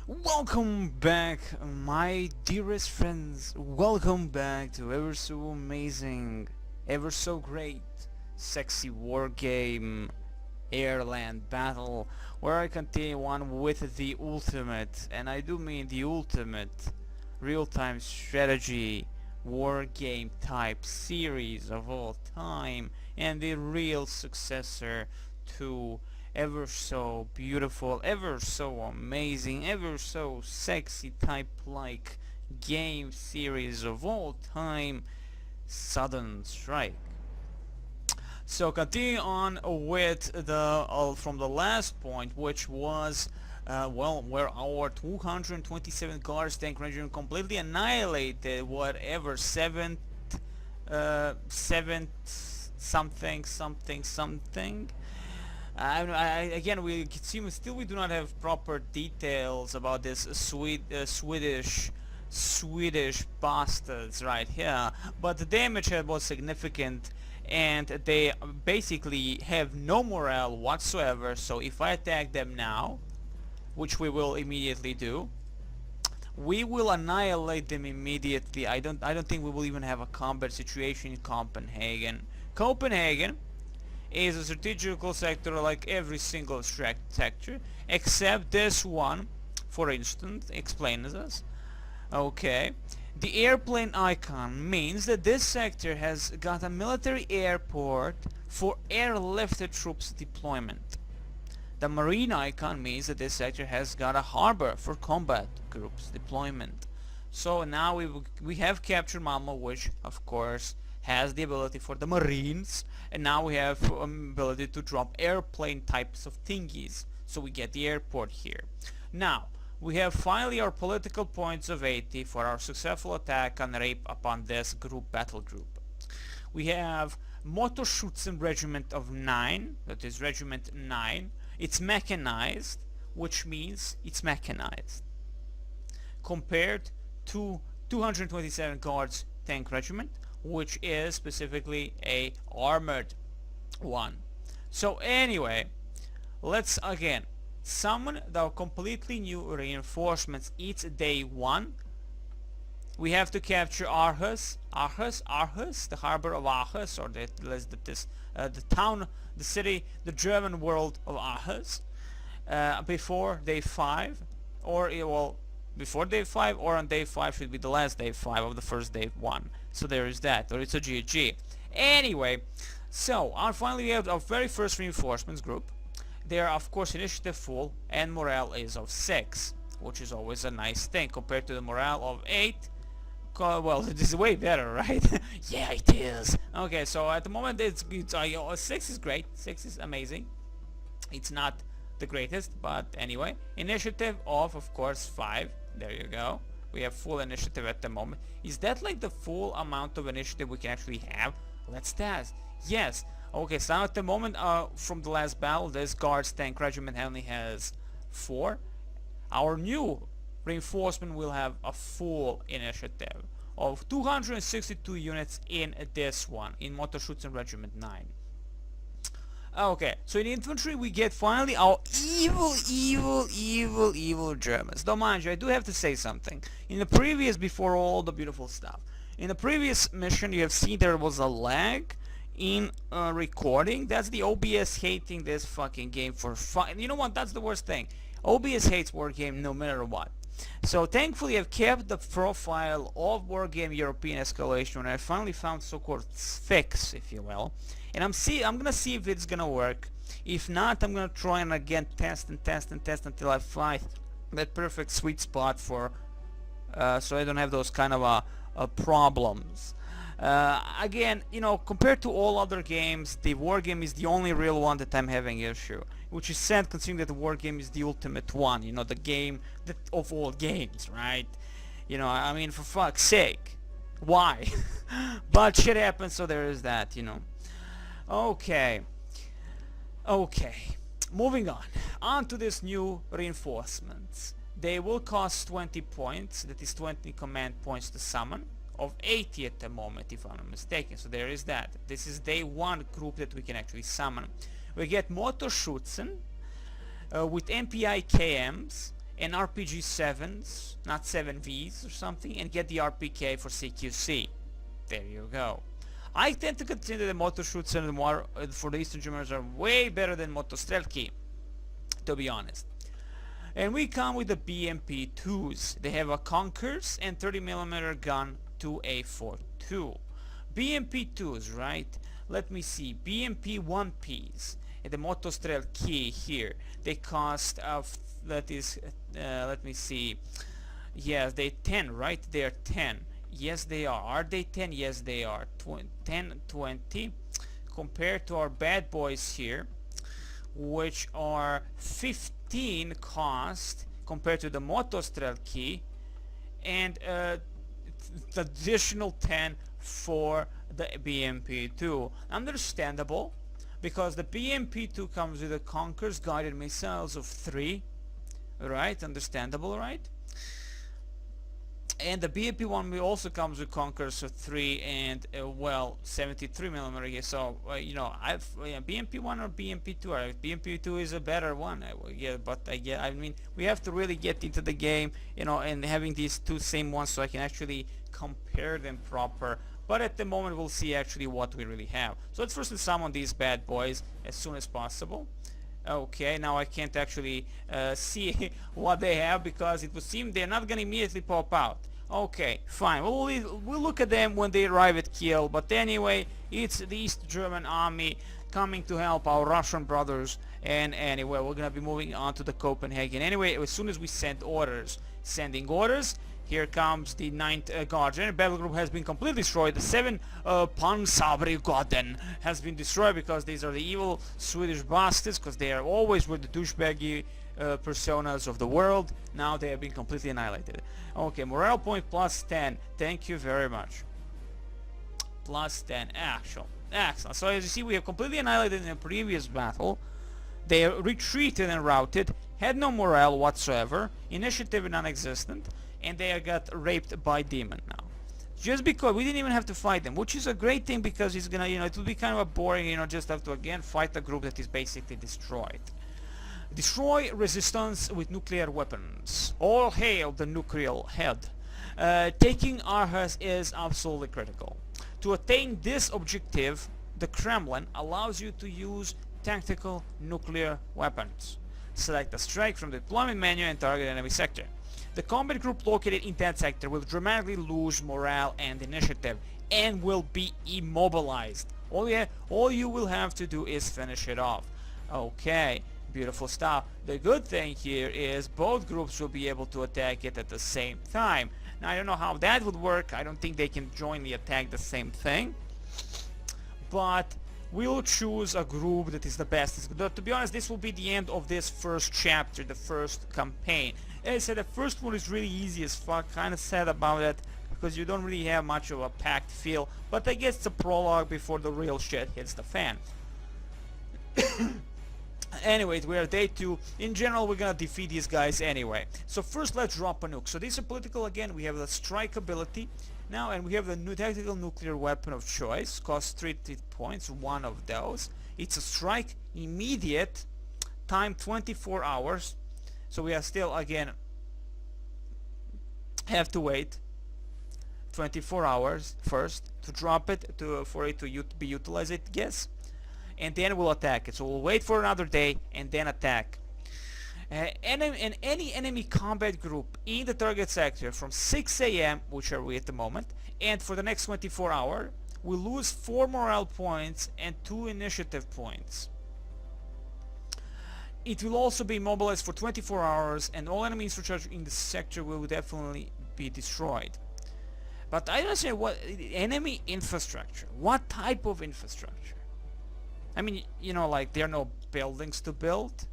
Welcome back, my dearest friends. Welcome back to ever so amazing, ever so great, sexy war game, Airland Battle, where I continue on with the ultimate, and I do mean the ultimate, real-time strategy war game type series of all time, and the real successor to ever so beautiful, ever so amazing, ever so sexy type like game series of all time, Sudden Strike. So continue on with the from the last point, which was where our 227 guards tank regiment completely annihilated whatever seventh something. Again, we still we do not have proper details about this Swedish bastards right here, but the damage was significant, and they basically have no morale whatsoever. So if I attack them now, which we will immediately do, we will annihilate them immediately. I don't think we will even have a combat situation in Copenhagen. Copenhagen is a strategical sector like every single sector, except this one, for instance, explains us. Okay, the airplane icon means that this sector has got a military airport for airlifted troops deployment. The marine icon means that this sector has got a harbor for combat groups deployment. So now we have captured Malmo, which of course has the ability for the marines, and now we have ability to drop airplane types of thingies, so we get the airport here. Now we have finally our political points of 80 for our successful attack and rape upon this battle group. We have Motor-Shutzen Regiment of 9, that is Regiment 9. It's mechanized, which means it's mechanized, compared to 227 Guards Tank Regiment, which is specifically a armored one. So anyway, let's again summon the completely new reinforcements. It's day 1. We have to capture Aarhus, the harbor of Aarhus, or the town, the city, the German world of Aarhus, before day 5, or before day 5, or on day 5 should be the last day 5 of the first day 1. So there is that, or it's a GG. Anyway, so finally we have our very first reinforcements group. They are of course initiative full, and morale is of 6, which is always a nice thing compared to the morale of 8. Well, it is way better, right? Yeah, it is. Okay, so at the moment it's 6 is great. 6 is amazing. It's not the greatest, but anyway, initiative of course 5. There you go. We have full initiative at the moment. Is that like the full amount of initiative we can actually have? Let's test. Yes. Okay, so now at the moment from the last battle, this Guards Tank Regiment only has 4. Our new reinforcement will have a full initiative of 262 units in this one, in Motor-Schutzen Regiment 9. Okay, so in infantry we get finally our evil Germans. Though mind you, I do have to say something. In the previous, before all the beautiful stuff, in the previous mission you have seen there was a lag in recording. That's the OBS hating this fucking game for fun. You know what, that's the worst thing. OBS hates Wargame no matter what. So thankfully I've kept the profile of Wargame European Escalation, and I finally found so-called fix, if you will. And I'm gonna see if it's gonna work. If not, I'm gonna try and again test until I find that perfect sweet spot for so I don't have those kind of problems. Again, you know, compared to all other games, the Wargame is the only real one that I'm having issue, which is sad considering that the Wargame is the ultimate one, you know, the game of all games, right? You know, I mean, for fuck's sake, why? But shit happens, so there is that, you know. Okay, moving on to this new reinforcements. They will cost 20 points, that is 20 command points to summon, of 80 at the moment if I'm not mistaken, so there is that. This is day 1 group that we can actually summon. We get Motor-Schutzen with MPI KMs and RPG 7s, not 7Vs or something, and get the RPK for CQC. There you go. I tend to consider the Motor-Shutzen for the Eastern Germans are way better than Motostrelki, to be honest. And we come with the BMP-2s. They have a Conkers and 30mm gun 2A42. BMP-2s, right? Let me see. BMP-1Ps and the Motostrelki here. They cost that is let me see. Yes, they 10, right? They are 10. Yes, they are. Are they 10? Yes, they are. 10, 20 compared to our bad boys here, which are 15 cost compared to the Motostrelki, and the additional 10 for the BMP-2. Understandable, because the BMP-2 comes with the Conkers guided missiles of 3, right? Understandable, right? And the BMP-1 also comes with Conkers of 3 and well, 73mm here. So you know, BMP-1 or BMP-2. BMP-2 is a better one. I mean, we have to really get into the game, you know, and having these two same ones so I can actually compare them proper. But at the moment, we'll see actually what we really have. So let's first summon these bad boys as soon as possible. Okay, now I can't actually see what they have because it would seem they're not going to immediately pop out. Okay, fine. We'll look at them when they arrive at Kiel. But anyway, it's the East German army coming to help our Russian brothers. And anyway, we're going to be moving on to the Copenhagen. Anyway, as soon as we send orders, sending orders, here comes the 9th Guardian. Battle group has been completely destroyed. The 7 Panzerbrigaden has been destroyed because these are the evil Swedish bastards, because they are always with the douchebaggy personas of the world. Now they have been completely annihilated. Okay, morale point plus 10. Thank you very much. Plus 10. Excellent. So as you see, we have completely annihilated in the previous battle. They retreated and routed, had no morale whatsoever, initiative non-existent, and they got raped by Demon now. Just because we didn't even have to fight them, which is a great thing, because it's gonna, you know, it will be kind of a boring, you know, just have to again fight a group that is basically destroyed. Destroy resistance with nuclear weapons. All hail the nuclear head. Taking Aarhus is absolutely critical. To attain this objective, the Kremlin allows you to use tactical nuclear weapons. Select a strike from the deployment menu and target enemy sector. The combat group located in that sector will dramatically lose morale and initiative and will be immobilized. All you will have to do is finish it off. Okay, beautiful stuff. The good thing here is both groups will be able to attack it at the same time. Now I don't know how that would work. I don't think they can jointly attack the same thing. But we'll choose a group that is the best. To be honest, this will be the end of this first chapter, the first campaign. As I said, the first one is really easy as fuck. Kind of sad about it because you don't really have much of a packed feel. But I guess it's a prologue before the real shit hits the fan. Anyway, we are day 2. In general, we're gonna defeat these guys anyway. So first, let's drop a nuke. So this is political again. We have the strike ability now, and we have the new tactical nuclear weapon of choice. Costs 3 points. One of those. It's a strike immediate. Time 24 hours. So we are still again have to wait 24 hours first to drop it for it to be utilized, I guess, and then we'll attack it. So we'll wait for another day and then attack. And any enemy combat group in the target sector from 6 AM, which are we at the moment, and for the next 24 hours, will lose 4 morale points and 2 initiative points. It will also be immobilized for 24 hours, and all enemy infrastructure in the sector will definitely be destroyed. But I don't understand what enemy infrastructure. What type of infrastructure? I mean, you know, like there are no buildings to build.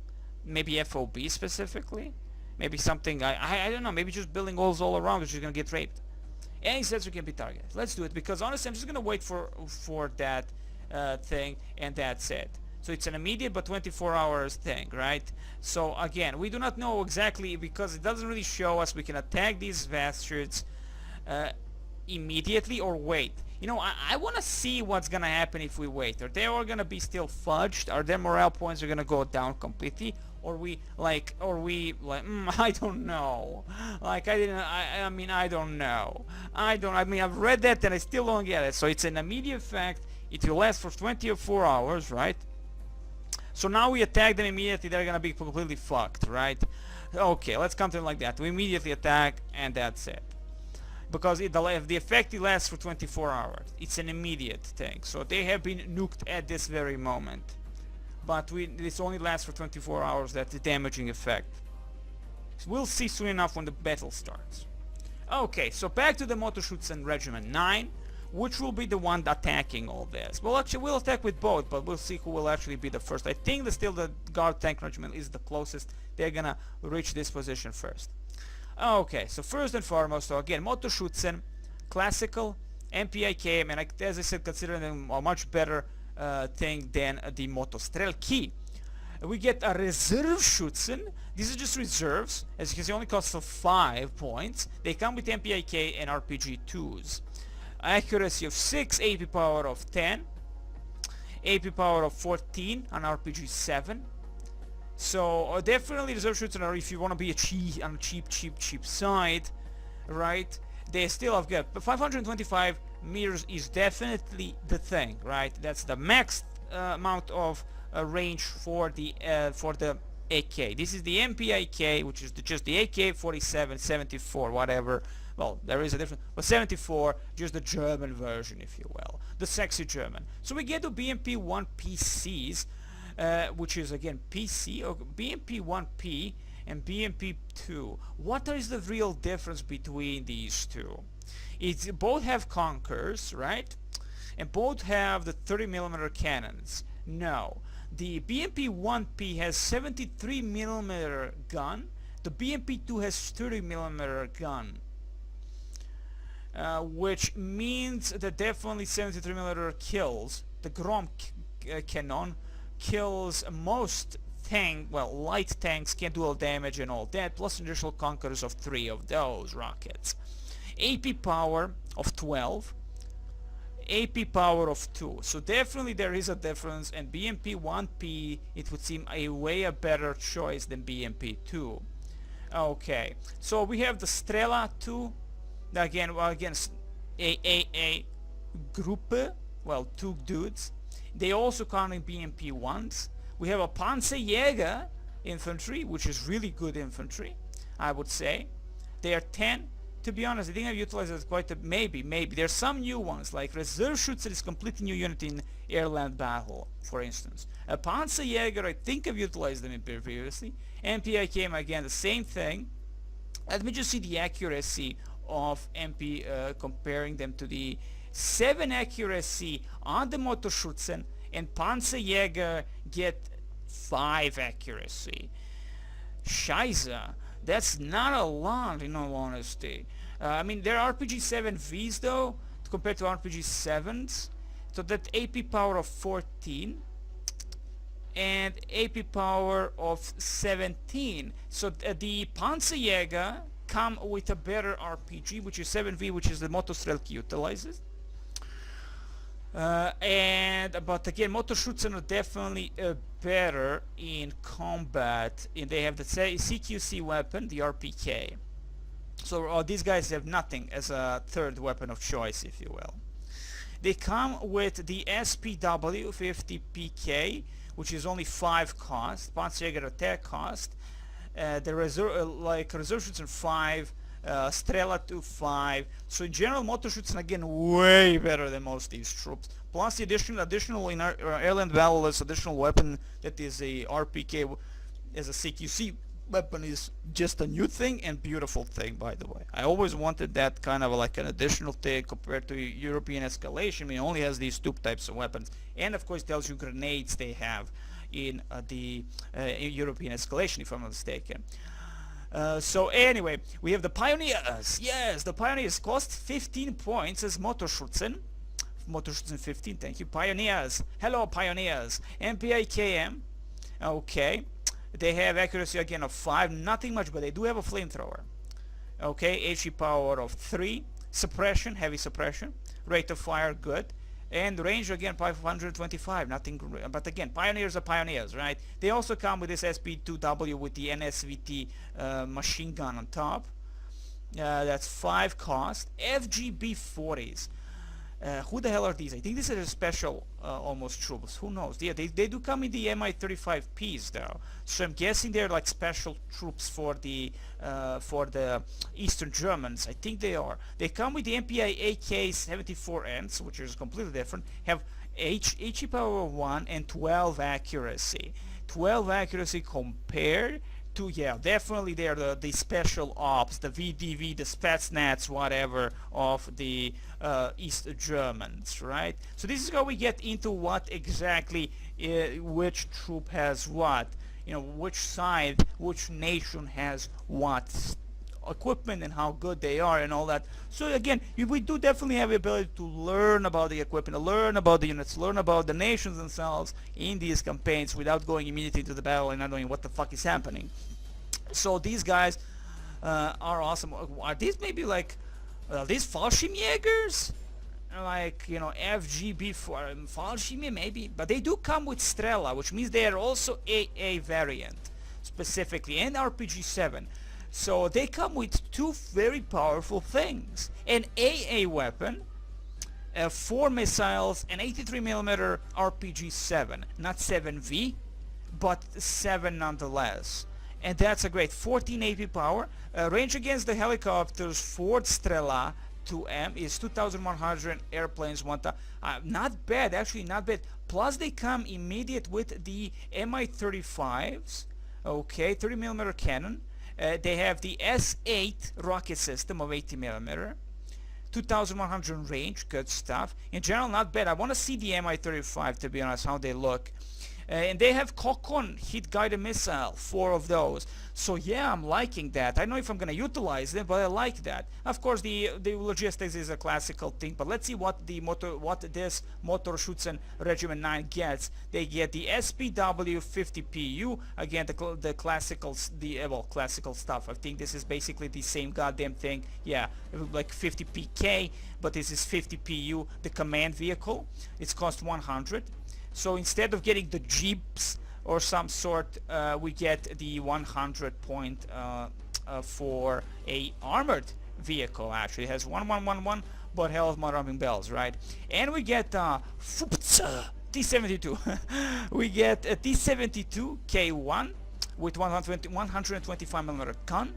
Maybe FOB specifically. Maybe something I don't know. Maybe just building walls all around, which is gonna get raped. Any sector can be targeted. Let's do it, because honestly, I'm just gonna wait for that thing, and that's it. So it's an immediate but 24 hours thing, right? So again, we do not know exactly, because it doesn't really show us. We can attack these bastards immediately or wait. You know, I want to see what's gonna happen if we wait. Are they all gonna be still fudged? Are their morale points are gonna go down completely? or we like I don't know. Like I mean I don't know. I mean I've read that and I still don't get it. So it's an immediate effect. It will last for 24 hours, right? So now we attack them immediately, they're gonna be completely fucked, right? Okay, let's come to them like that. We immediately attack and that's it. Because if the effect lasts for 24 hours. It's an immediate thing. So they have been nuked at this very moment. But this only lasts for 24 hours, that's the damaging effect. So we'll see soon enough when the battle starts. Okay, so back to the Motor-Shutzen Regiment 9, which will be the one attacking all this. Well, actually we'll attack with both, but we'll see who will actually be the first. I think that still the Guard Tank Regiment is the closest. They're gonna reach this position first. Okay, so first and foremost, so again, Motor-Schutzen, classical, MPIK, and as I said, considering them a much better thing than the Motostrelki. We get a Reserve Schutzen. These are just reserves. As you can see, only cost for 5 points. They come with MPIK and RPG2s. Accuracy of 6, AP power of 10, AP power of 14 on RPG 7. So definitely Reserve Schutzen are if you want to be on a cheap side, right? They still have got, but 525 meters is definitely the thing, right? That's the max amount of range for the AK. This is the MPIK, which is just the AK 47, 74, whatever. Well, there is a difference, but 74, just the German version, if you will, the sexy German. So we get to BMP-1 PCs, which is again PC, or BMP-1P and BMP-2. What is the real difference between these two? It's both have Conkers, right? And both have the 30mm cannons. No, the BMP-1P has 73mm gun. The BMP-2 has 30mm gun. Which means that definitely 73mm kills. The Grom cannon kills most light tanks, can do all damage and all that, plus additional Conquerors of 3 of those rockets. AP power of 12, AP power of 2. So definitely there is a difference, and BMP-1P, it would seem a better choice than BMP-2. Okay, so we have the Strela 2. Again, a group, well, 2 dudes. They also count in BMP-1s. We have a Panzerjäger infantry, which is really good infantry, I would say. They are 10. To be honest, I think I've utilized it quite a maybe. There's some new ones, like Reserve Schutzen is completely new unit in air-land battle, for instance. A Panzerjäger, I think I've utilized them previously. MPIK, again, the same thing. Let me just see the accuracy of MP, comparing them to the 7 accuracy on the Motor-Schutzen, and Panzerjäger get 5 accuracy. Scheiße, that's not a lot in all honesty. I mean, they're RPG-7Vs though, compared to RPG-7s, so that AP power of 14 and AP power of 17. So the Panzerjäger come with a better RPG, which is 7V, which is the Motostrelki utilizes. But again, Motor-Schutzen are definitely better in combat, and they have the CQC weapon, the RPK. So these guys have nothing as a third weapon of choice, if you will. They come with the SPW 50PK, which is only 5 cost, Panzerjäger attack cost. The Reserve Schutzen 5, Strela 2 5. So in general, Motor-Schutzen again way better than most of these troops. Plus the additional in airland battle, this additional weapon that is a RPK as a CQC weapon is just a new thing and beautiful thing, by the way. I always wanted that kind of like an additional thing compared to European escalation. I mean, it only has these 2 types of weapons, and of course tells you grenades they have in the European escalation, if I'm not mistaken. So anyway, we have the Pioneers. Yes, the Pioneers cost 15 points as Motor-Schutzen. Motor-Schutzen 15, thank you. Pioneers. Hello, Pioneers. MPIKM. Okay. They have accuracy again of 5, nothing much, but they do have a flamethrower. Okay, HE power of 3. Suppression, heavy suppression. Rate of fire, good. And range again 525, nothing, but again, pioneers are pioneers, right? They also come with this Pt.2 with the NSVT machine gun on top. That's 5 cost. FGB 40s. Who the hell are these? I think these are special almost troops. Who knows? Yeah, they do come in the Mi-35Ps though. So I'm guessing they're like special troops for the Eastern Germans. I think they are. They come with the MPI AK-74Ns, which is completely different. Have HE power 1 and 12 accuracy. 12 accuracy compared to, yeah, definitely they're the special ops, the VDV, the Spetsnaz, whatever, of the East Germans, right? So this is how we get into what exactly which troop has what, you know, which side, which nation has what equipment and how good they are and all that. So again, we do definitely have the ability to learn about the equipment, to learn about the units, learn about the nations themselves in these campaigns without going immediately to the battle and not knowing what the fuck is happening. So these guys are awesome. Are these maybe like these Fallschirmjägers? Like, you know, FGB for Fallschirme maybe, but they do come with Strela, which means they are also AA variant specifically, and RPG-7. So they come with 2 very powerful things: an AA weapon, 4 missiles, and 83mm RPG-7, not 7V, but 7 nonetheless. And that's a great 14 AP power. Range against the helicopters Ford Strela 2M is 2,100, airplanes 1,000. Not bad, actually not bad. Plus they come immediate with the Mi-35s, okay, 30mm cannon. They have the S8 rocket system of 80mm. 2,100 range, good stuff. In general, not bad. I want to see the Mi-35, to be honest, how they look. And they have Kokon hit-guided missile, 4 of those. So yeah, I'm liking that. I don't know if I'm going to utilize them, but I like that. Of course, the logistics is a classical thing, but let's see what this Motor-Schutzen Regiment 9 gets. They get the SPW 50PU, again the classical stuff. I think this is basically the same goddamn thing. Yeah, like 50 PK, but this is 50PU, the command vehicle. It's cost 100. So instead of getting the Jeeps or some sort, we get the 100 point for a armored vehicle. Actually, it has 1111, but hell of my rubbing bells, right? And we get T-72. We get a T-72 K1 with 125mm gun,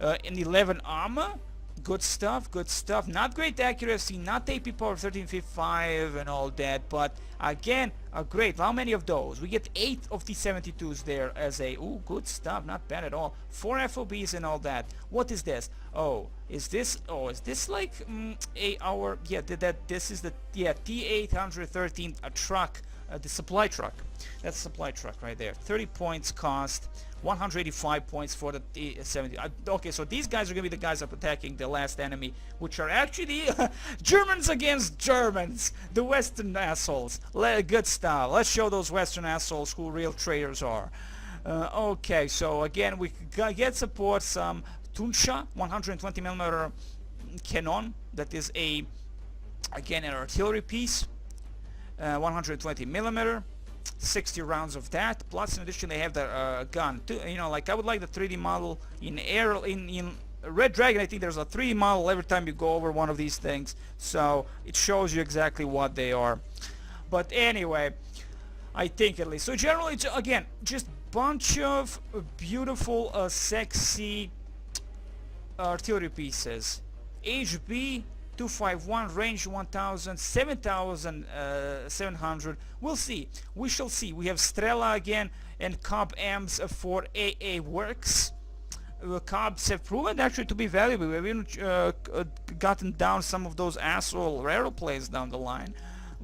and 11 armor. Good stuff, good stuff. Not great accuracy, not AP power 1355 and all that, but again, great. How many of those? We get 8 of the 72s there as a, ooh, good stuff, not bad at all. 4 FOBs and all that. What is this? Is this like this is the, yeah, T-813, a truck, the supply truck. That's a supply truck right there. 30 points cost. 185 points for the T-70. Okay, so these guys are going to be the guys that are attacking the last enemy, which are actually Germans against Germans, the Western assholes. Good stuff. Let's show those Western assholes who real traitors are. Okay, so again, we get support some Tunsha 120mm cannon. That is again an artillery piece. 120mm. 60 rounds of that, plus in addition they have the gun. You know, like I would like the 3D model in Red Dragon. I think there's a 3D model every time you go over one of these things, so it shows you exactly what they are. But anyway, I think at least. So generally, it's, again, just bunch of beautiful, sexy artillery pieces. HB 251, range 1000, 7700. We'll see. We shall see. We have Strela again and Cobb M's for AA works. Cobbs have proven actually to be valuable. We've even gotten down some of those asshole aeroplanes down the line,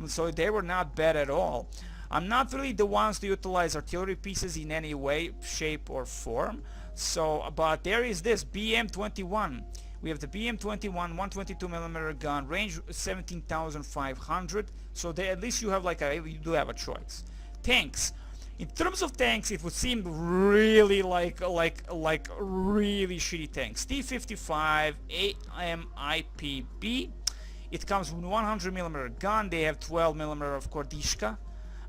so they were not bad at all. I'm not really the ones to utilize artillery pieces in any way, shape or form. So, but there is this BM-21. We have the BM-21 122mm gun, range 17,500. So they, at least you have like you do have a choice. Tanks. In terms of tanks, it would seem really like really shitty tanks. T-55 AMIPB It comes with 100mm gun. They have 12mm of Kordishka.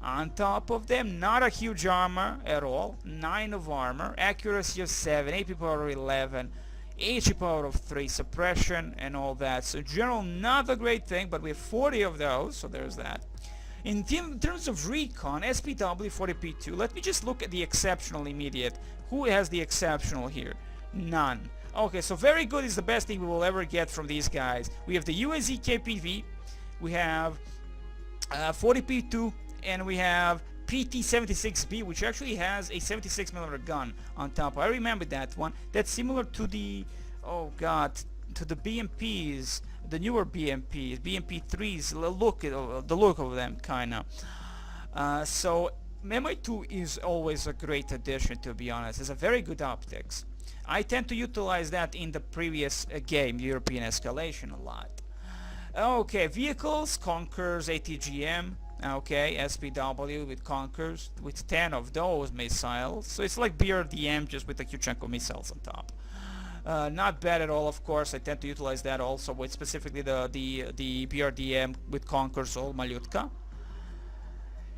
On top of them, not a huge armor at all. 9 of armor, accuracy of 7, AP power 11, HP power of 3, suppression and all that. So in general, not a great thing, but we have 40 of those, so there's that. In terms of recon, SPW 40P2, let me just look at the exceptional immediate. Who has the exceptional here? None. Okay, so very good is the best thing we will ever get from these guys. We have the USZ KPV, we have 40P2, and we have Pt.2, which actually has a 76mm gun on top. I remember that one. That's similar to the, oh god, to the BMPs, the newer BMPs, BMP3s, the look of them, kinda. So MI2 is always a great addition, to be honest. It's a very good optics. I tend to utilize that in the previous game, European Escalation, a lot. Okay, vehicles, Conkers, ATGM. Okay, SPW with Conkers, with 10 of those missiles. So it's like BRDM, just with a huge chunk of missiles on top. Not bad at all, of course. I tend to utilize that also with specifically the BRDM with Conkers or Malutka.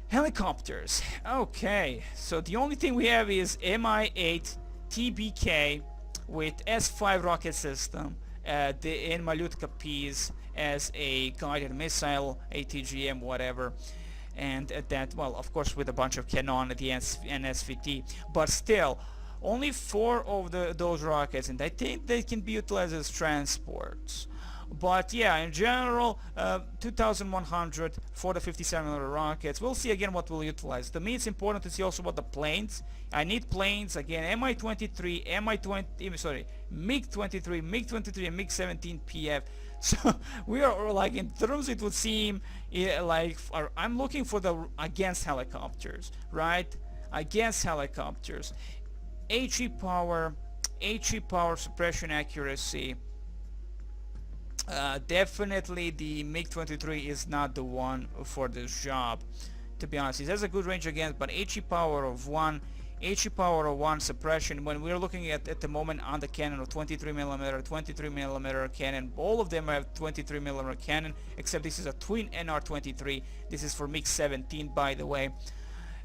Helicopters. Okay, so the only thing we have is Mi-8 TBK with S5 rocket system, in Malutka Ps as a guided missile, ATGM, whatever, and that, well, of course, with a bunch of cannon at the NSVT, but still, only 4 of those rockets, and I think they can be utilized as transports. But yeah, in general, 2,100 for the 57mm rockets. We'll see again what we'll utilize. To me, it's important to see also about the planes. I need planes again. MI-23, MiG-23, MiG-23, and MiG-17 PF. So we are like, in terms, it would seem like I'm looking for the against helicopters, right? Against helicopters, HE power, suppression accuracy. Definitely the MiG-23 is not the one for this job, to be honest. It has a good range against, but HE power of 1, suppression. When we're looking at the moment on the cannon of 23mm cannon, all of them have 23mm cannon, except this is a twin NR23. This is for MiG-17, by the way.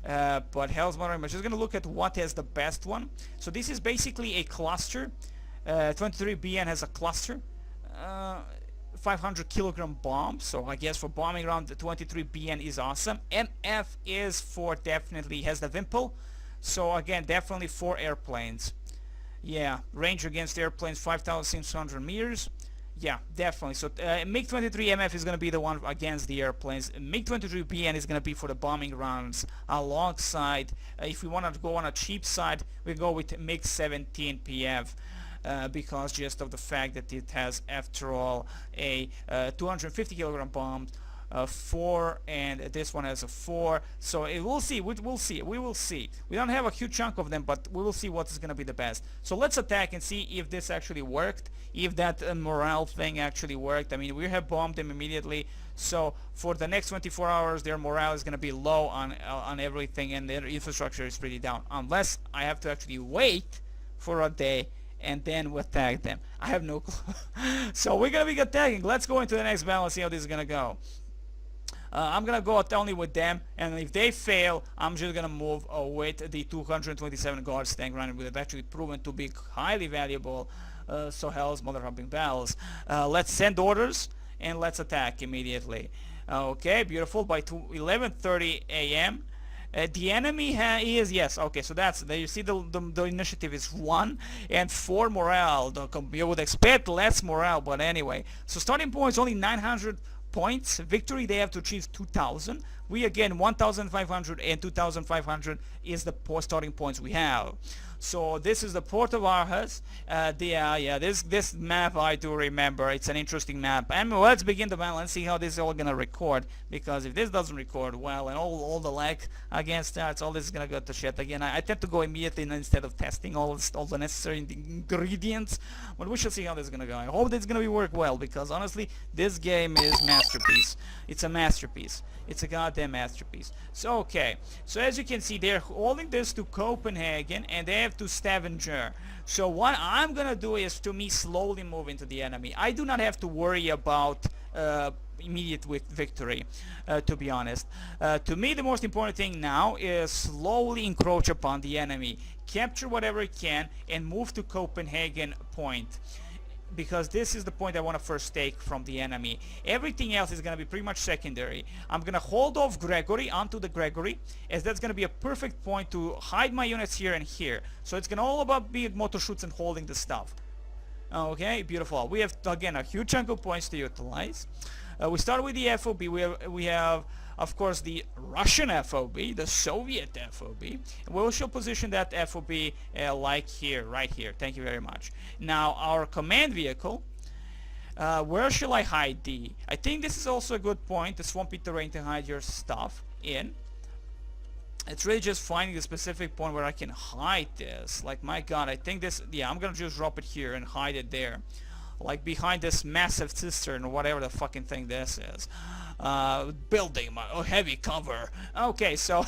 But Hell's Mother, I'm just going to look at what has the best one. So this is basically a cluster. 23BN has a cluster. 500 kilogram bomb, so I guess for bombing around the 23BN is awesome. MF is for definitely has the Wimpel, so again definitely for airplanes. Yeah, range against airplanes 5,600 meters. Yeah, definitely. So MiG-23 MF is going to be the one against the airplanes. MiG-23 BN is going to be for the bombing rounds. Alongside, if we want to go on a cheap side, we go with MiG-17 PF. Because just of the fact that it has, after all, a 250 kilogram bomb, 4, and this one has a 4. So we'll see. We will see. We don't have a huge chunk of them, but we will see what is going to be the best. So let's attack and see if this actually worked, if that morale thing actually worked. I mean, we have bombed them immediately, so for the next 24 hours their morale is going to be low on everything, and their infrastructure is pretty down, unless I have to actually wait for a day and then we'll attack them. I have no clue. So we're gonna be attacking. Let's go into the next battle and see how this is gonna go. I'm gonna go out only with them, and if they fail, I'm just gonna move with the 227 guards tank running with it. Actually proven to be highly valuable. So Hell's mother humping bells. Let's send orders and let's attack immediately. Okay, beautiful. By 11:30 a.m. The enemy is, yes, okay, so that's, there you see the initiative is 1 and 4 morale. You would expect less morale, but anyway. So starting points only 900 points. Victory they have to achieve 2,000. We again 1,500 and 2,500 is the starting points we have. So this is the port of Aarhus. This map I do remember. It's an interesting map. And let's begin the battle and see how this is all gonna record. Because if this doesn't record well and all the lag again starts, all this is gonna go to shit again. I tend to go immediately instead of testing all the necessary ingredients. But we shall see how this is gonna go. I hope this is gonna work well, because honestly, this game is masterpiece. It's a masterpiece. It's a goddamn masterpiece. So okay, so as you can see, they're holding this to Copenhagen, and they have have to scavenger. So what I'm gonna do is to me slowly move into the enemy. I do not have to worry about immediate victory, to be honest. To me, the most important thing now is slowly encroach upon the enemy, capture whatever I can, and move to Copenhagen point, because this is the point I want to first take from the enemy. Everything else is going to be pretty much secondary. I'm going to hold off Gregory onto the Gregory, as that's going to be a perfect point to hide my units here and here. So it's going to all about be Motor-Schutzen holding the stuff. Okay, beautiful. We have, again, a huge chunk of points to utilize. We start with the FOB. We have of course the Russian FOB, the Soviet FOB. We shall position that FOB like here, right here. Thank you very much. Now our command vehicle, where shall I hide the? I think this is also a good point, the swampy terrain to hide your stuff in. It's really just finding the specific point where I can hide this. Like, my god, I think this, yeah, I'm gonna just drop it here and hide it there. Like behind this massive cistern or whatever the fucking thing this is. Building my heavy cover. Okay, so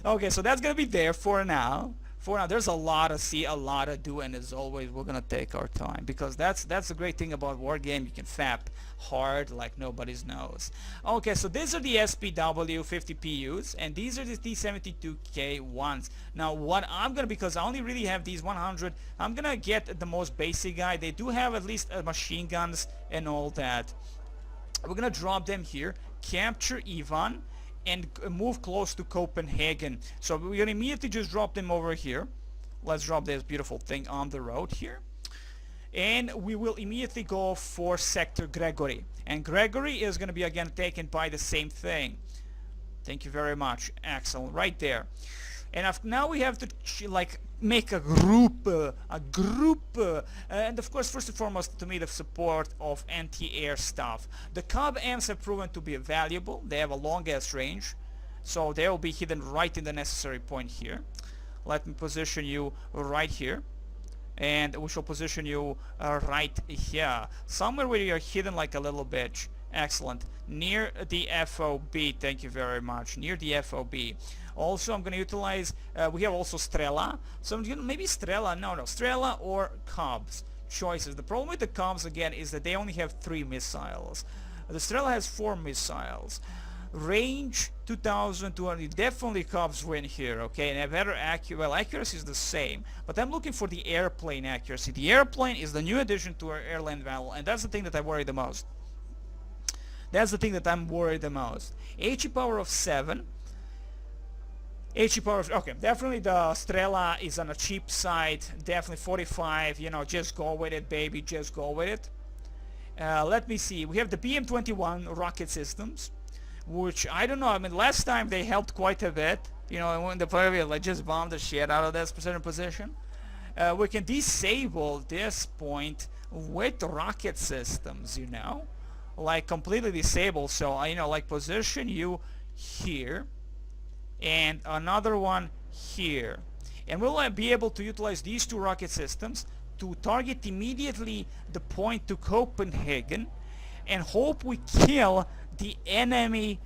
okay, so that's gonna be there for now. For now, there's a lot to see, a lot to do, and as always, we're gonna take our time, because that's the great thing about Wargame. You can fap hard like nobody's knows. Okay, so these are the SPW 50 PUs, and these are the T72K ones. Now, what I'm gonna, because I only really have these 100, I'm gonna get the most basic guy. They do have at least machine guns and all that. We're gonna drop them here, capture Ivan, and move close to Copenhagen. So we're gonna immediately just drop them over here. Let's drop this beautiful thing on the road here. And we will immediately go for sector Gregory. And Gregory is gonna be again taken by the same thing. Thank you very much. Excellent, right there. And now we have to like make a group, and of course, first and foremost, to me, the support of anti-air stuff. The Cub Amps have proven to be valuable. They have a long-ass range, so they will be hidden right in the necessary point here. Let me position you right here, and we shall position you right here, somewhere where you're hidden like a little bitch. Excellent. Near the FOB, thank you very much. Near the FOB. Also, I'm going to utilize, we have also Strela. So maybe Strela, no, Strela or Cubs. Choices. The problem with the Cubs, again, is that they only have 3 missiles. The Strela has 4 missiles. Range 2,200. Definitely Cubs win here, okay? And a better accuracy is the same. But I'm looking for the airplane accuracy. The airplane is the new addition to our airland battle, and that's the thing that I worry the most. That's the thing that I'm worried the most. HE power of 7. HE power of, okay, definitely the Strela is on a cheap side. Definitely 45, you know, just go with it, baby, just go with it. Let me see, we have the PM-21 rocket systems, which, I don't know, I mean, last time they helped quite a bit. You know, when the player like just bombed the shit out of this certain position. We can disable this point with rocket systems, you know. Like completely disabled, so you know, like position you here and another one here, and we'll be able to utilize these 2 rocket systems to target immediately the point to Copenhagen and hope we kill the enemy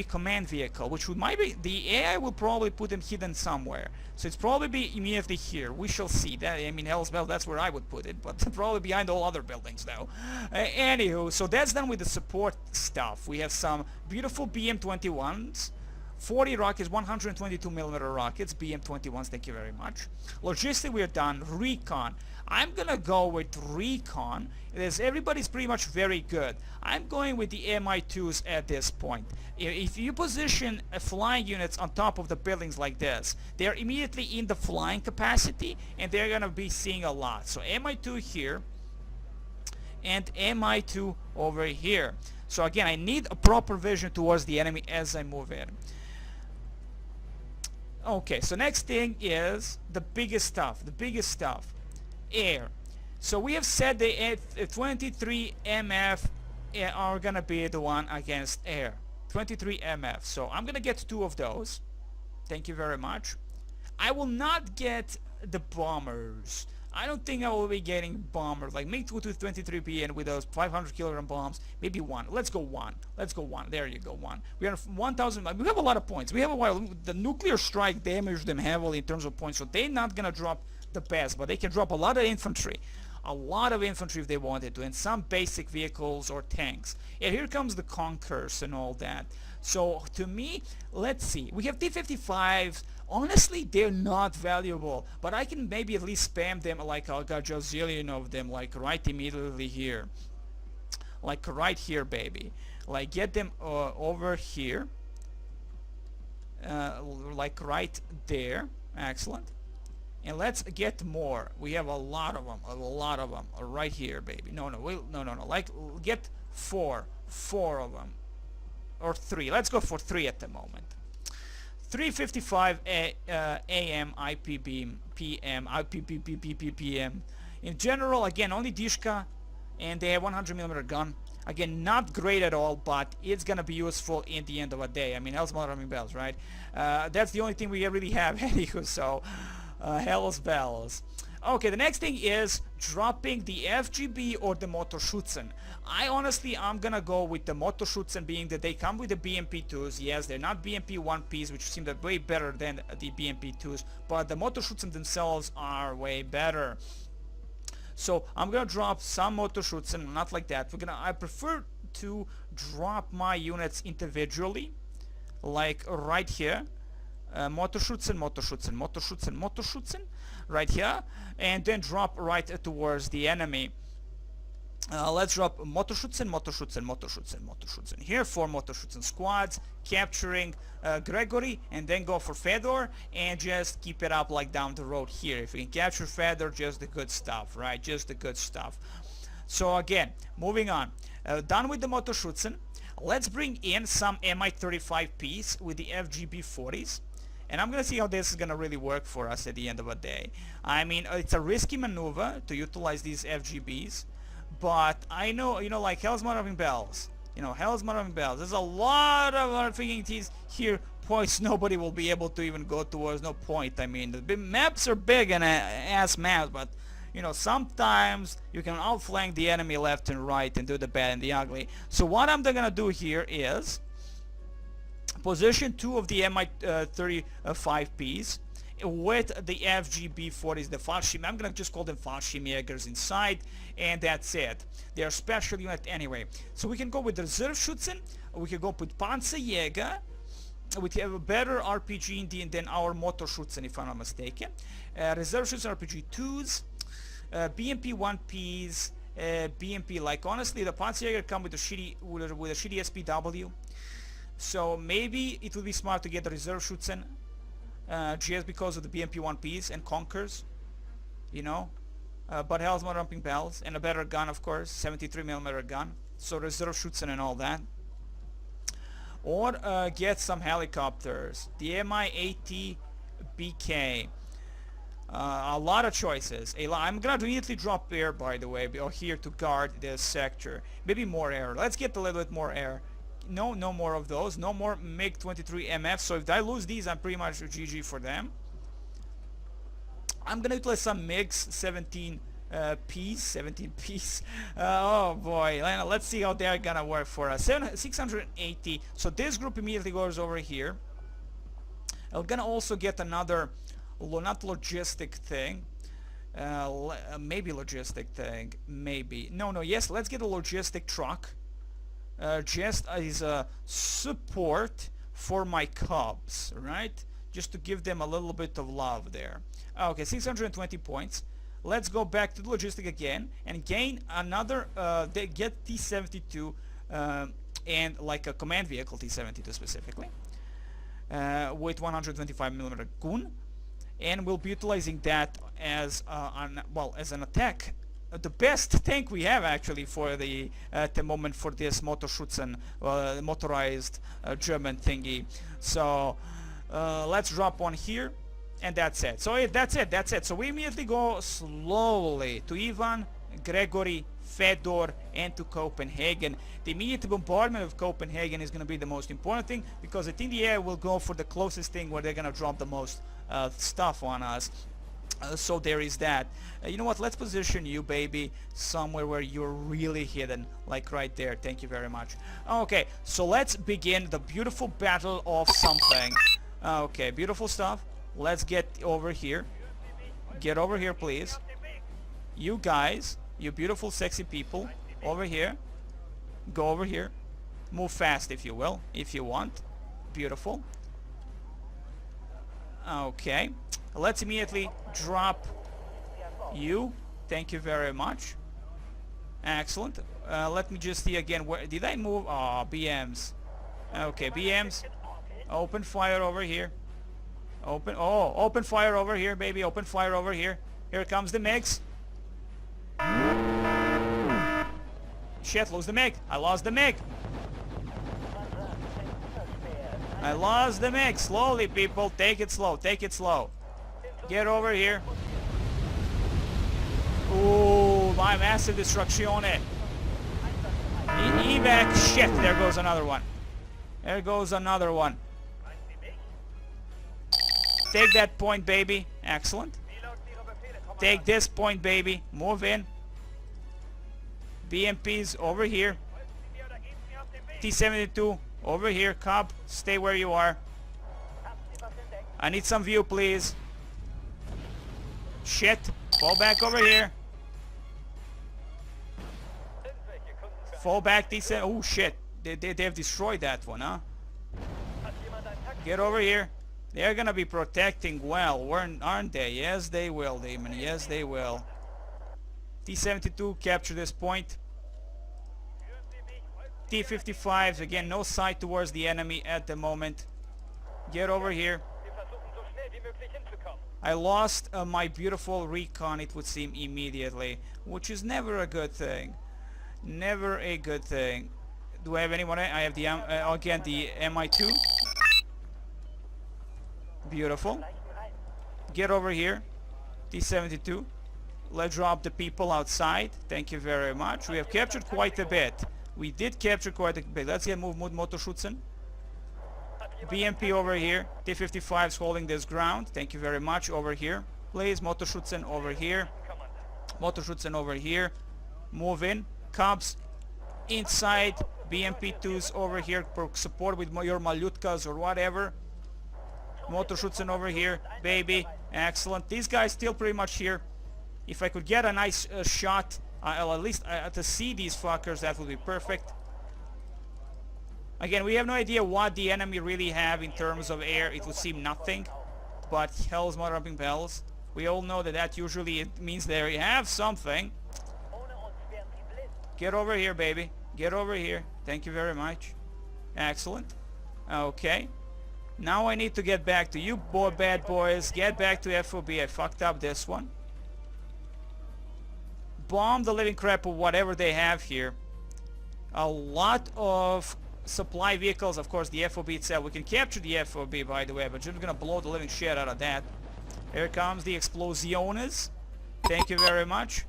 command vehicle, which might be, the AI will probably put them hidden somewhere, so it's probably be immediately here. We shall see that. I mean, hell's bell, that's where I would put it, but probably behind all other buildings though. Anywho, so that's done with the support stuff. We have some beautiful BM-21s, 40 rockets, 122mm rockets, BM-21s, thank you very much. Logistic, we are done. Recon, I'm gonna go with Recon, as everybody's pretty much very good. I'm going with the Mi-2s at this point. If you position flying units on top of the buildings like this, they're immediately in the flying capacity, and they're gonna be seeing a lot. So Mi-2 here, and Mi-2 over here. So again, I need a proper vision towards the enemy as I move in. Okay, so next thing is the biggest stuff, air. So we have said the 23 MF are gonna be the one against air. 23 MF. So I'm gonna get 2 of those. Thank you very much. I will not get the bombers. I don't think I will be getting bombers. Like MiG-22 23PN with those 500 kilogram bombs. Maybe one. Let's go one. Let's go one. There you go, one. We are 1,000. We have a lot of points. We have a while. The nuclear strike damaged them heavily in terms of points, so they're not gonna drop the best, but they can drop a lot of infantry. A lot of infantry if they wanted to, and some basic vehicles or tanks. And here comes the Conquerors and all that. So to me, let's see. We have T-55s. Honestly, they're not valuable, but I can maybe at least spam them like I got a zillion of them, like right immediately here. Like right here, baby. Like get them over here. Like right there. Excellent. And let's get more. We have a lot of them. A lot of them. Right here, baby. No. Like get four of them. Or 3. Let's go for 3 at the moment. 3:55 AM IPB PM IPB PM. In general, again, only Dishka, and they have 100mm gun. Again, not great at all, but it's gonna be useful in the end of the day. I mean, Hell's Motor Bells, right? That's the only thing we really have anyway. So, Hell's Bells. Okay, the next thing is dropping the FGB or the Motor-Schutzen. I'm gonna go with the Motor-Schutzen, being that they come with the BMP2s. Yes, they're not BMP-1Ps, which seem way better than the BMP2s, but the Motor-Schutzen themselves are way better. So I'm gonna drop some Motor-Schutzen, not like that. I prefer to drop my units individually, like right here. Motor-Schutzen, Motor-Schutzen, Motor-Schutzen, Motor-Schutzen, right here, and then drop right towards the enemy. Let's drop Motor-Schutzen, Motor-Schutzen, Motor-Schutzen, Motor-Schutzen. Here 4 Motor-Schutzen squads, capturing Gregory, and then go for Fedor, and just keep it up like down the road here. If we can capture Fedor, just the good stuff, right? Just the good stuff. So again, moving on. Done with the Motor-Schutzen. Let's bring in some Mi-35Ps with the FGB-40s. And I'm gonna see how this is gonna really work for us at the end of the day. I mean, it's a risky maneuver to utilize these FGBs, but I know, like Hell's Motor-Ring Bells. Hell's Motor-Ring Bells. There's a lot of our freaking teams here. Points nobody will be able to even go towards. No point. I mean, the maps are big and ass maps, but sometimes you can outflank the enemy left and right and do the bad and the ugly. So what I'm gonna do here is position 2 of the Mi-35Ps with the FGB-40s, the Fallschirm. I'm gonna just call them Fallschirmjägers inside, and that's it. They're a special unit anyway. So we can go with the Reserveschützen, we can go with Panzerjäger. We have a better RPG than our Motor-Schutzen, if I'm not mistaken. Reserveschützen RPG-2s, BMP-1Ps, BMP. Like honestly, the Panzerjäger come with a shitty SPW. So maybe it would be smart to get the Reserveschützen just because of the BMP-1Ps and Conquers, but Hell's Motor-Ring Bells and a better gun, of course, 73mm gun, so Reserveschützen and all that. Or get some helicopters, the Mi-80 BK. A lot of choices. I'm gonna immediately drop air, by the way, here to guard this sector. Maybe more air. Let's get a little bit more air. No more of those. No more MiG-23 MF. So if I lose these, I'm pretty much GG for them. I'm gonna utilize some MiGs 17 piece. Oh boy, let's see how they're gonna work for us. 680. So this group immediately goes over here. I'm gonna also get another, not logistic thing. Maybe logistic thing. Maybe. No. Yes, let's get a logistic truck. Just as a support for my Cubs, right? Just to give them a little bit of love there. Okay, 620 points. Let's go back to the logistic again and gain another, they get T-72 and like a command vehicle T-72 specifically with 125mm gun, and we'll be utilizing that as as an attack. The best tank we have actually for the at the moment for this Motor-Schutzen motorized German thingy. So let's drop one here, and that's it. So that's it. So we immediately go slowly to Ivan, Gregory, Fedor, and to Copenhagen. The immediate bombardment of Copenhagen is going to be the most important thing, because I think the air will go for the closest thing where they're going to drop the most stuff on us. So there is that. You know what, let's position you, baby, somewhere where you're really hidden, like right there. Thank you very much. Okay, so let's begin the beautiful battle of something. Okay, beautiful stuff. Let's get over here. Get over here, please. You guys, you beautiful sexy people, over here. Go over here. Move fast, if you will, if you want. Beautiful. Okay, let's immediately drop you. Thank you very much. Excellent. Let me just see again. Where did I move? Oh, BMs. Okay, BMs. Open fire over here. Open fire over here, baby. Open fire over here. Here comes the mix. Shit, lose the MiG. I lost the MiG. I lost the MiG. Slowly, people. Take it slow. Take it slow. Get over here. Ooh, my massive destruction. Evac. Shit, there goes another one. There goes another one. Take that point, baby. Excellent. Take this point, baby. Move in. BMPs over here. T-72 over here. Cobb, stay where you are. I need some view, please. Shit. Fall back over here. Fall back, T-7. Oh, shit. They've destroyed that one, huh? Get over here. They're gonna be protecting well, aren't they? Yes, they will, Damon. Yes, they will. T-72, capture this point. T-55s, again, no sight towards the enemy at the moment. Get over here. I lost my beautiful recon, it would seem, immediately, which is never a good thing. Never a good thing. Do I have anyone? I have the, again, the Mi-2. Beautiful. Get over here. T-72. Let's drop the people outside. Thank you very much. We have captured quite a bit. We did capture quite a bit. Let's get move Motor-Schutzen. BMP over here. T-55's holding this ground. Thank you very much. Over here. Please, Motor-Schutzen over here. Motor-Schutzen over here. Move in. Cops inside. BMP-2's over here for support with your Malyutkas or whatever. Motor-Schutzen over here, baby. Excellent. These guys still pretty much here. If I could get a nice shot, at least to see these fuckers, that would be perfect. Again, we have no idea what the enemy really have in terms of air. It would seem nothing, but hell's mother upping bells. We all know that usually it means they have something. Get over here, baby. Get over here. Thank you very much. Excellent. Okay. Now I need to get back to you bad boys. Get back to FOB. I fucked up this one. Bomb the living crap of whatever they have here. A lot of supply vehicles. Of course, the FOB itself. We can capture the FOB, by the way, but you're gonna blow the living shit out of that. Here comes the explosiones. Thank you very much.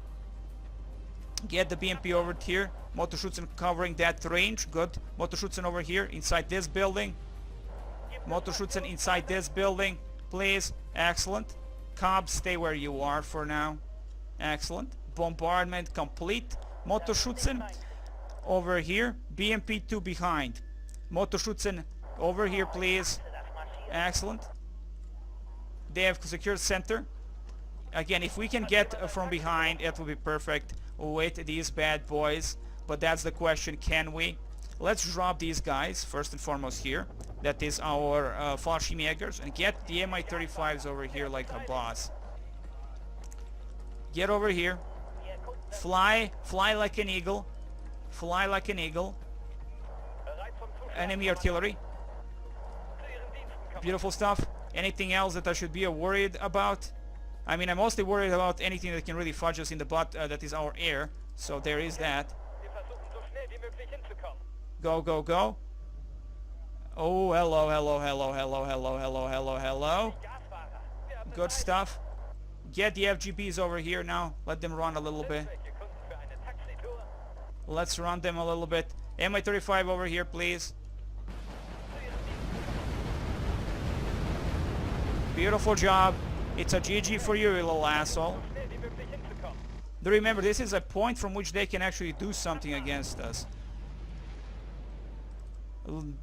Get the BMP over here. Motor-Schutzen covering that range. Good. Motor-Schutzen over here inside this building. Motor-Schutzen inside this building, please. Excellent. Cobb, stay where you are for now. Excellent. Bombardment complete. Motor-Schutzen over here. BMP-2 behind. Motor-Schutzen over here, please. Excellent. They have secured center. Again, if we can get from behind, it will be perfect with these bad boys. But that's the question, can we? Let's drop these guys first and foremost here. That is our Fallschirmjägers, and get the Mi-35s over here like a boss. Get over here. Fly like an eagle. Fly like an eagle. Enemy artillery. Beautiful stuff. Anything else that I should be worried about? I mean, I'm mostly worried about anything that can really fudge us in the butt. That is our air. So there is that. Go, go, go. Oh, hello, hello, hello, hello, hello, hello, hello, hello. Good stuff. Get the FGBs over here now. Let them run a little bit. Let's run them a little bit. Mi-35 over here, please. Beautiful job. It's a GG for you, you little asshole. Do remember, this is a point from which they can actually do something against us.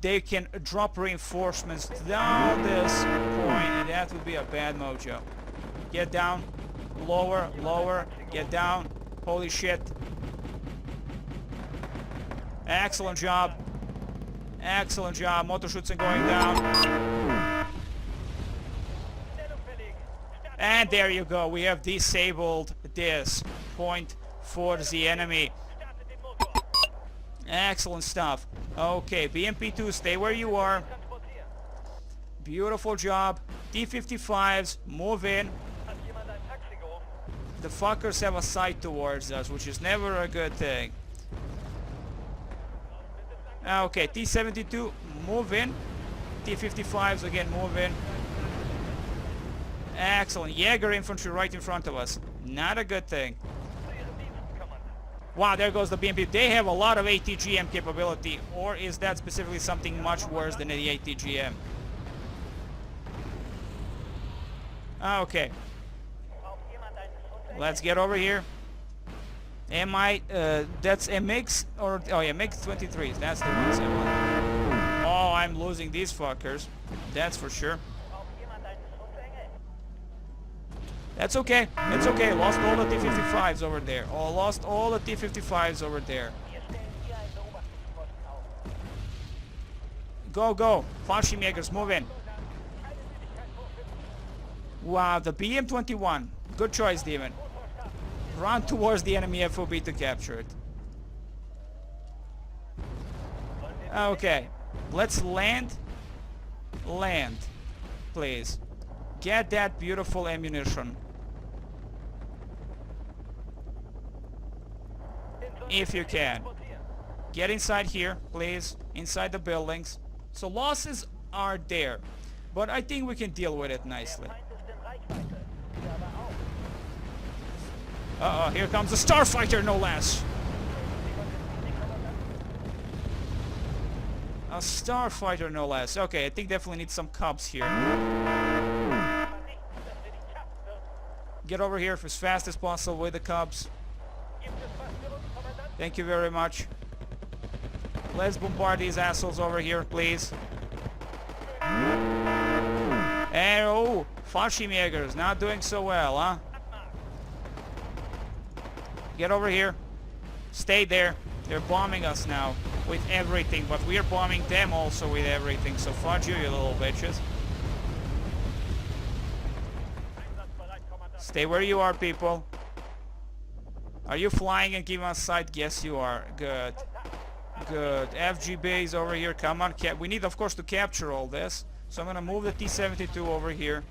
They can drop reinforcements down this point, and that would be a bad mojo. Get down. Lower, lower. Get down. Holy shit. Excellent job. Excellent job. Motor-Schutzen going down. And there you go. We have disabled this point for the enemy. Excellent stuff. Okay, Pt.2, stay where you are. Beautiful job. T-55s, move in. The fuckers have a sight towards us, which is never a good thing. Okay, T-72, move in. T-55s again, move in. Excellent. Jaeger infantry right in front of us. Not a good thing. Wow, there goes the BMP. They have a lot of ATGM capability, or is that specifically something much worse than the ATGM? Okay. Let's get over here. That's MX, or, oh yeah, MX-23. That's the ones I want. Oh, I'm losing these fuckers. That's for sure. That's okay. It's okay. Lost all the T-55s over there. Oh, lost all the T-55s over there. Go, go. Fallschirmjägers, move in. Wow, the BM-21. Good choice, Demon. Run towards the enemy FOB to capture it. Okay. Let's land. Land. Please. Get that beautiful ammunition. If you can. Get inside here, please. Inside the buildings. So losses are there. But I think we can deal with it nicely. Uh-oh, here comes a starfighter, no less. A starfighter, no less. Okay, I think definitely need some cubs here. Get over here as fast as possible with the cubs. Thank you very much. Let's bombard these assholes over here, please. And oh, Fallschirmjägers, not doing so well, huh? Get over here. Stay there. They're bombing us now with everything, but we are bombing them also with everything. So fudge you, you little bitches. Stay where you are, people. Are you flying and giving us sight? Yes, you are. Good. Good. FG base over here. Come on. We need, of course, to capture all this. So I'm going to move the T-72 over here.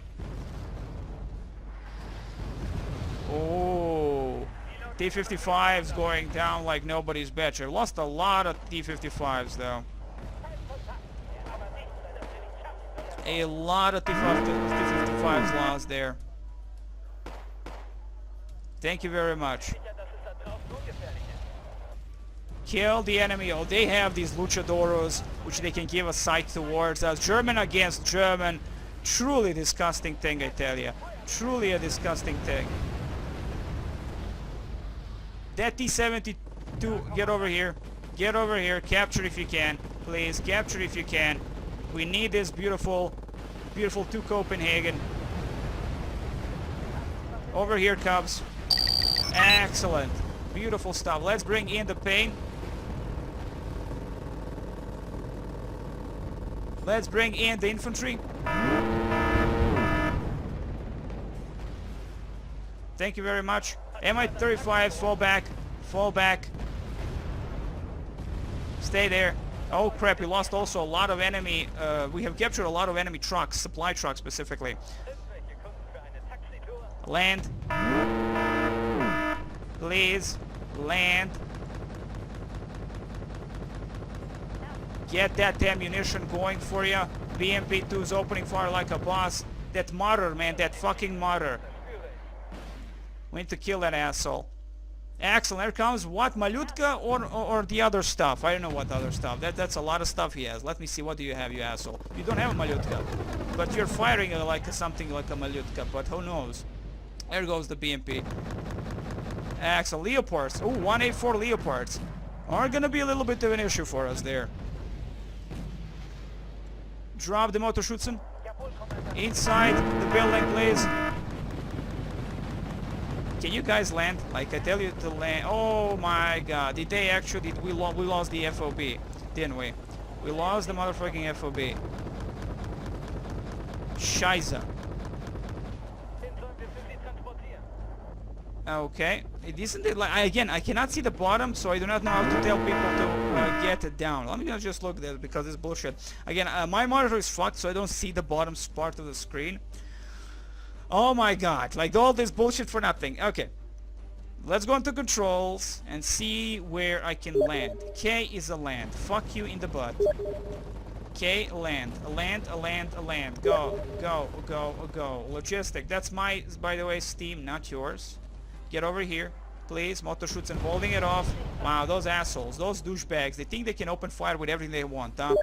Oh. T-55's going down like nobody's betcha. Lost a lot of T-55s, though. A lot of T-55s lost there. Thank you very much. Kill the enemy. Oh, they have these luchadoros, which they can give a sight towards us. German against German. Truly disgusting thing, I tell you. Truly a disgusting thing. That T-72, get over here. Get over here. Capture if you can. Please, capture if you can. We need this beautiful, beautiful 2 Copenhagen. Over here, Cubs. Excellent. Beautiful stuff. Let's bring in the pain. Let's bring in the infantry. Thank you very much. Mi-35, fall back. Fall back. Stay there. Oh crap, we lost also a lot of enemy, we have captured a lot of enemy trucks, supply trucks specifically. Land. Please, land. Get that ammunition going for you. BMP-2's opening fire like a boss. That mortar, man, that fucking mortar. We need to kill that asshole. Excellent. There comes what? Malutka or the other stuff? I don't know what other stuff. That's a lot of stuff he has. Let me see. What do you have, you asshole? You don't have a Malutka. But you're firing like something like a Malutka. But who knows? There goes the BMP. Excellent. Leopards. Oh, 184 Leopards. Are gonna be a little bit of an issue for us there. Drop the Motor-Schutzen. Inside the building, please. Can you guys land? Like I tell you to land. Oh my god. Did they actually... we lost the FOB, didn't we? We lost the motherfucking FOB. Scheiße. Okay. Isn't it like... again, I cannot see the bottom, so I do not know how to tell people to get it down. Let me just look at it because it's bullshit. Again, my monitor is fucked, so I don't see the bottom part of the screen. Oh my god, like all this bullshit for nothing. Okay, let's go into controls and see where I can land. K is a land. Fuck you in the butt. K, land. A land, a land, a land. Go, go, go, go. Logistic. That's my, by the way, Steam, not yours. Get over here, please. Motor-Schutzen holding it off. Wow, those assholes, those douchebags. They think they can open fire with everything they want, huh?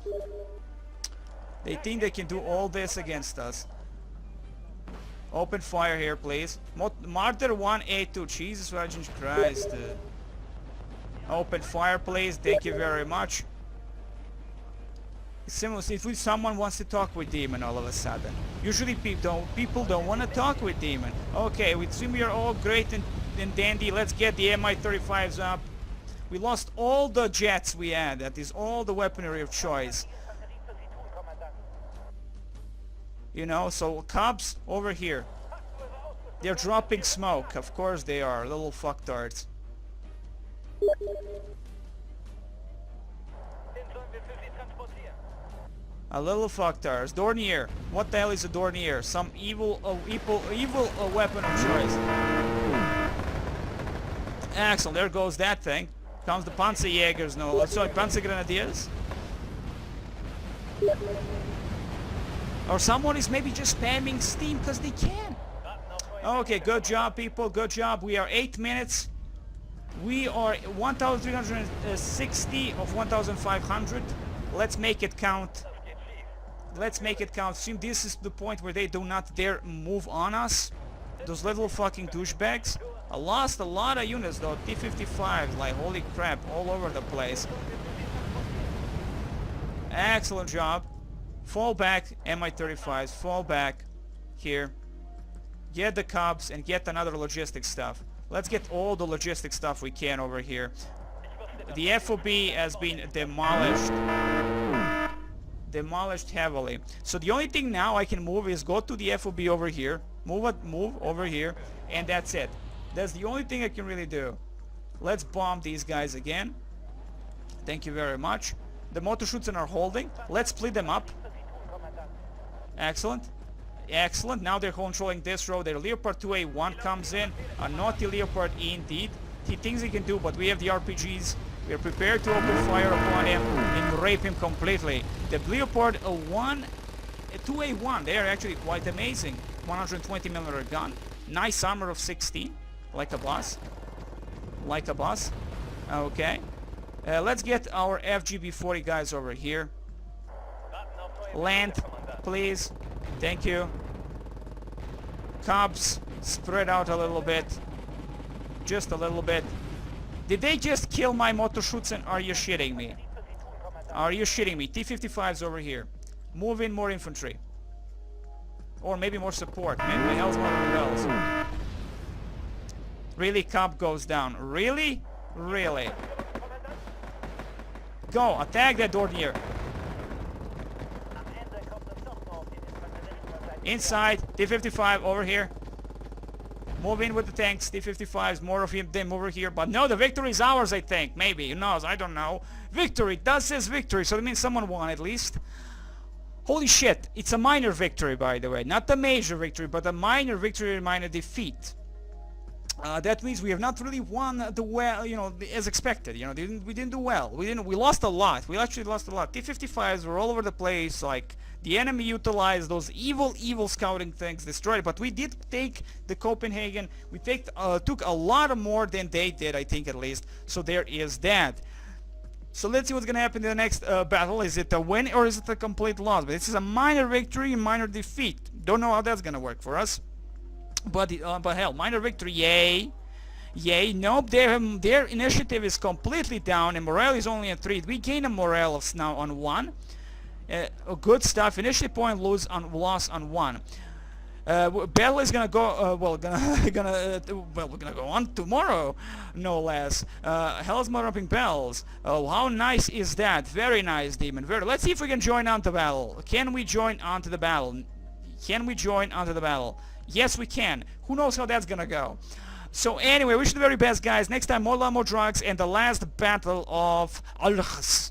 They think they can do all this against us. Open fire here, please. Martyr 1A2. Jesus Virgin Christ. Open fire, please. Thank you very much. It's similar if someone wants to talk with Demon all of a sudden. Usually people don't want to talk with Demon. Okay, we assume we are all great and dandy. Let's get the Mi-35s up. We lost all the jets we had. That is all the weaponry of choice. You know, so Cubs over here. They're dropping smoke. Of course they are. Little fucktards. A little fucktards. Dornier. What the hell is a Dornier? Some evil weapon of choice. Excellent. There goes that thing. Comes the Panzerjägers. No, sorry, Panzergrenadiers. Or someone is maybe just spamming Steam because they can. Okay, good job, people. Good job. We are 8 minutes. We are 1,360 of 1,500. Let's make it count. Let's make it count. See, this is the point where they do not dare move on us. Those little fucking douchebags. I lost a lot of units though. T-55s, like holy crap, all over the place. Excellent job. Fall back, Mi-35s, fall back here. Get the Cubs and get another logistic stuff. Let's get all the logistic stuff we can over here. The FOB has been demolished. Demolished heavily. So the only thing now I can move is go to the FOB over here. Move over here. And that's it. That's the only thing I can really do. Let's bomb these guys again. Thank you very much. The Motor-Schutzen are holding. Let's split them up. Excellent. Excellent. Now they're controlling this road. Their Leopard 2A1 comes in. A naughty Leopard indeed. He thinks he can do, but we have the RPGs. We are prepared to open fire upon him and rape him completely. The Leopard 2A1, they are actually quite amazing. 120mm gun. Nice armor of 16. Like a boss. Like a boss. Okay. Let's get our FGB-40 guys over here. Land, please. Thank you. Cubs, spread out a little bit. Just a little bit. Did they just kill my Motor-Schutzen? Are you shitting me? Are you shitting me? T-55's over here. Move in more infantry. Or maybe more support. Maybe the hell's more rebels. Really? Cub goes down. Really? Really? Go, attack that Dornier. Inside, T-55 over here. Move in with the tanks, T-55s, more of them over here. But no, the victory is ours, I think. Maybe, who knows, I don't know. Victory, that says victory, so it means someone won at least. Holy shit, it's a minor victory, by the way. Not a major victory, but a minor victory and minor defeat. that means we have not really won the well, as expected. We didn't do well. We lost a lot. We actually lost a lot. T-55s were all over the place. Like, the enemy utilized those evil scouting things, destroyed it. But we did take the Copenhagen. We took a lot more than they did, I think, at least. So there is that. So let's see what's gonna happen in the next battle. Is it a win or is it a complete loss? But this is a minor victory, minor defeat. Don't know how that's gonna work for us. But hell, minor victory, yay. Nope, their initiative is completely down and morale is only at 3. We gain a morale of now on 1. Good stuff. Initiative point loss on 1. Battle is gonna go. We're gonna go on tomorrow, no less. Hell's Motor Bells. Oh, how nice is that? Very nice, Demon. Let's see if we can join on the battle. Can we join onto the battle? Yes, we can. Who knows how that's gonna go? So anyway, wish you the very best, guys. Next time, more love, more drugs, and the last battle of Aarhus.